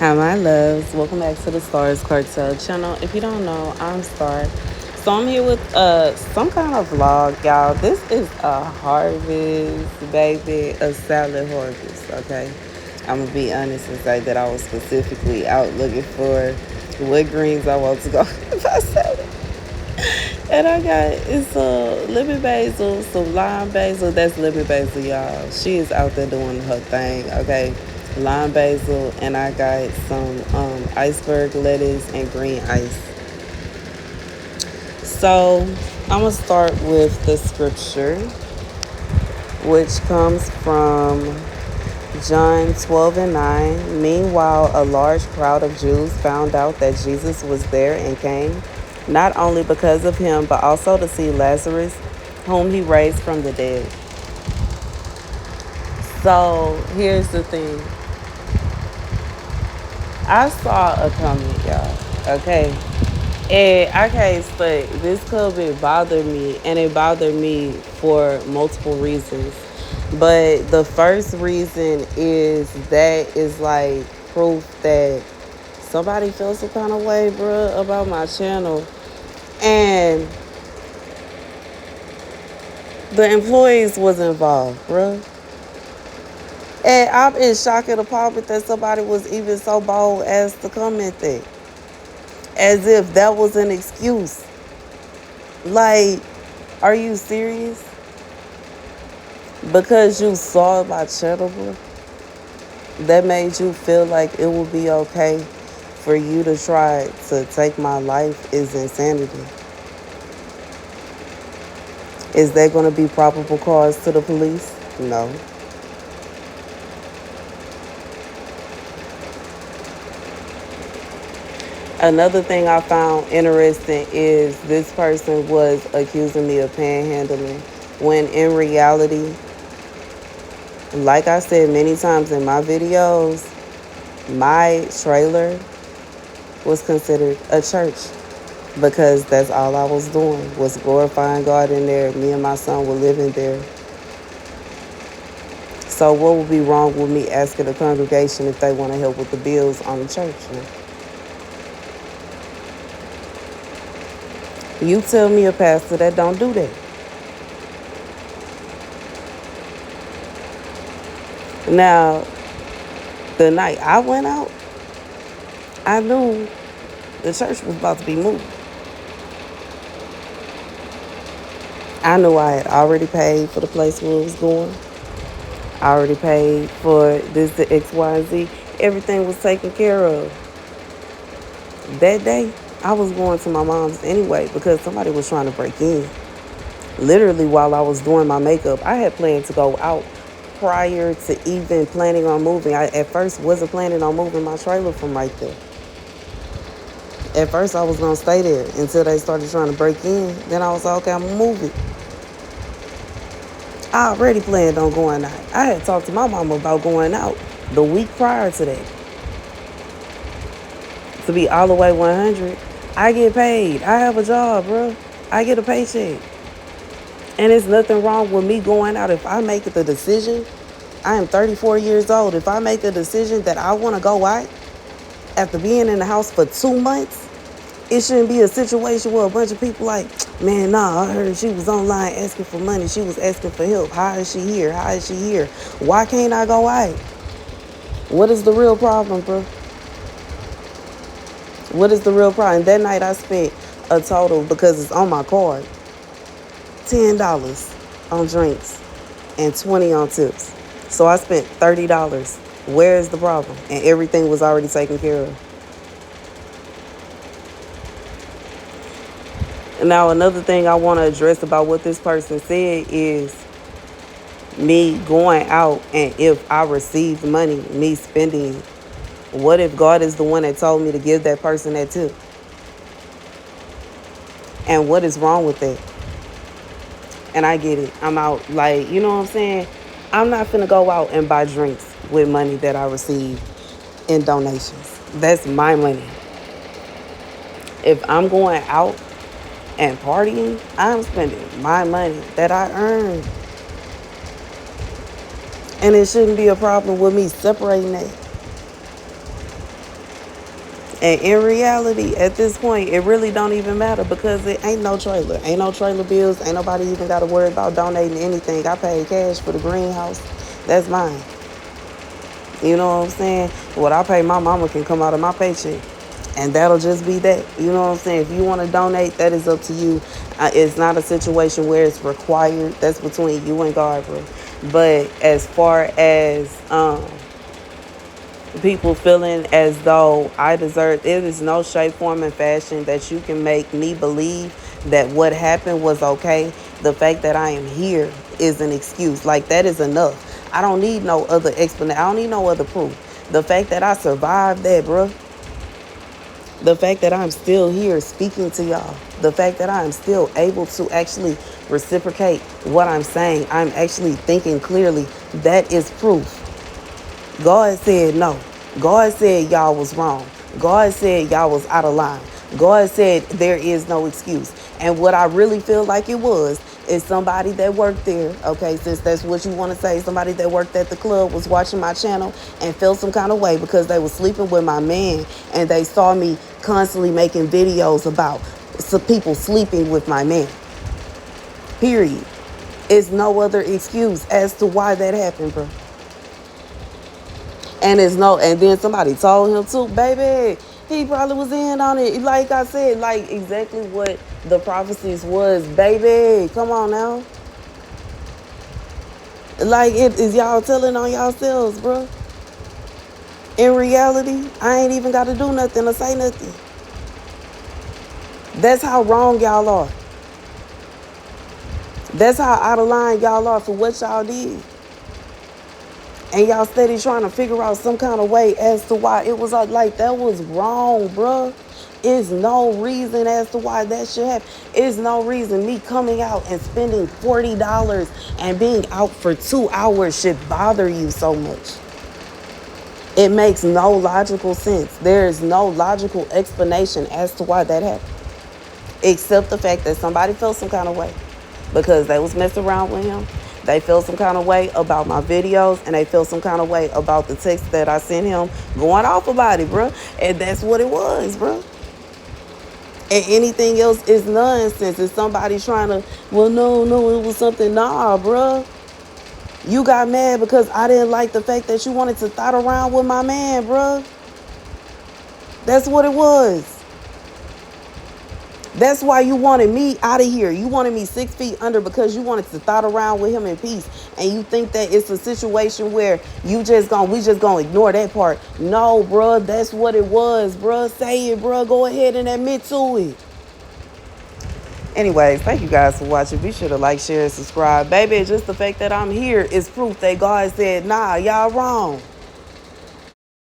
Hi, my loves. Welcome back to the Starscartel channel. If you don't know, I'm Star. So I'm here with some kind of vlog, y'all. This is a harvest, baby, a salad harvest, okay? I'm going to be honest and say that I was specifically out looking for what greens I want to go buy salad. And I got, it's lemon basil, some lime basil. That's lemon basil, y'all. She is out there doing her thing, okay? Lime basil, and I got some iceberg lettuce and green ice. So I'm going to start with the scripture, which comes from John 12:9. Meanwhile, a large crowd of Jews found out that Jesus was there and came, not only because of him, but also to see Lazarus, whom he raised from the dead. So here's the thing. I saw a comment, y'all. Okay. And I can't say this comment bothered me, and it bothered me for multiple reasons. But the first reason is that is like proof that somebody felt some kind of way, bruh, about my channel. And the employees was involved, bruh. And I'm in shock and appallment that somebody was even so bold as to comment that. As if that was an excuse. Like, are you serious? Because you saw my channel, bro, that made you feel like it would be okay for you to try to take my life is insanity. Is that going to be probable cause to the police? No. Another thing I found interesting is this person was accusing me of panhandling, when in reality, like I said many times in my videos, my trailer was considered a church because that's all I was doing, was glorifying God in there. Me and my son were living there. So what would be wrong with me asking the congregation if they want to help with the bills on the church? You tell me a pastor that don't do that. Now, the night I went out, I knew the church was about to be moved. I knew I had already paid for the place where it was going. I already paid for this, the X, Y, and Z. Everything was taken care of. That day, I was going to my mom's anyway because somebody was trying to break in. Literally, while I was doing my makeup, I had planned to go out prior to even planning on moving. I at first wasn't planning on moving my trailer from right there. At first, I was going to stay there until they started trying to break in. Then I was like, okay, I'm going to move it. I already planned on going out. I had talked to my mama about going out the week prior to that. To be all the way 100, I get paid. I have a job, bro. I get a paycheck. And there's nothing wrong with me going out. If I make the decision, I am 34 years old. If I make the decision that I want to go out after being in the house for 2 months, it shouldn't be a situation where a bunch of people like, man, nah, I heard she was online asking for money. She was asking for help. How is she here? How is she here? Why can't I go out? What is the real problem, bro? What is the real problem? That night I spent a total, because it's on my card, $10 on drinks and $20 on tips. So I spent $30. Where is the problem? And everything was already taken care of. Now, another thing I want to address about what this person said is me going out, and if I received money, me spending it. What if God is the one that told me to give that person that tip? And what is wrong with that? And I get it. I'm out, like, you know what I'm saying? I'm not finna go out and buy drinks with money that I received in donations. That's my money. If I'm going out and partying, I'm spending my money that I earned. And it shouldn't be a problem with me separating that. And in reality, at this point, it really don't even matter because it ain't no trailer. Ain't no trailer bills. Ain't nobody even got to worry about donating anything. I paid cash for the greenhouse. That's mine. You know what I'm saying? What I pay my mama can come out of my paycheck. And that'll just be that. You know what I'm saying? If you want to donate, that is up to you. It's not a situation where it's required. That's between you and God, bro. But as far as people feeling as though I deserve, it is no shape, form, and fashion that you can make me believe that what happened was okay. The fact that I am here is an excuse. Like, that is enough. I don't need no other explanation. I don't need no other proof. The fact that I survived that, bro. The fact that I'm still here speaking to y'all. The fact that I'm still able to actually reciprocate what I'm saying. I'm actually thinking clearly. That is proof. God said no. God said y'all was wrong. God said y'all was out of line. God said there is no excuse. And what I really feel like it was is somebody that worked there, okay, since that's what you want to say, somebody that worked at the club was watching my channel and felt some kind of way because they was sleeping with my man and they saw me constantly making videos about some people sleeping with my man. Period. It's no other excuse as to why that happened, bro. And then somebody told him too, baby, he probably was in on it. Like I said, like exactly what the prophecies was, baby. Come on now. Like, it is y'all telling on yourselves, bro. In reality, I ain't even got to do nothing or say nothing. That's how wrong y'all are. That's how out of line y'all are for what y'all did. And y'all steady trying to figure out some kind of way as to why it was like that was wrong, bruh. It's no reason as to why that should happen. It's no reason me coming out and spending $40 and being out for 2 hours should bother you so much. It makes no logical sense. There is no logical explanation as to why that happened. Except the fact that somebody felt some kind of way because they was messing around with him. They felt some kind of way about my videos, and they felt some kind of way about the text that I sent him going off about it, bro. And that's what it was, bro. And anything else is nonsense. It's somebody trying to, well, no, it was something. Nah, bro. You got mad because I didn't like the fact that you wanted to thot around with my man, bro. That's what it was. That's why you wanted me out of here. You wanted me 6 feet under because you wanted to thot around with him in peace. And you think that it's a situation where we just gonna ignore that part. No, bruh, that's what it was, bruh. Say it, bruh. Go ahead and admit to it. Anyways, thank you guys for watching. Be sure to like, share, and subscribe. Baby, just the fact that I'm here is proof that God said, nah, y'all wrong.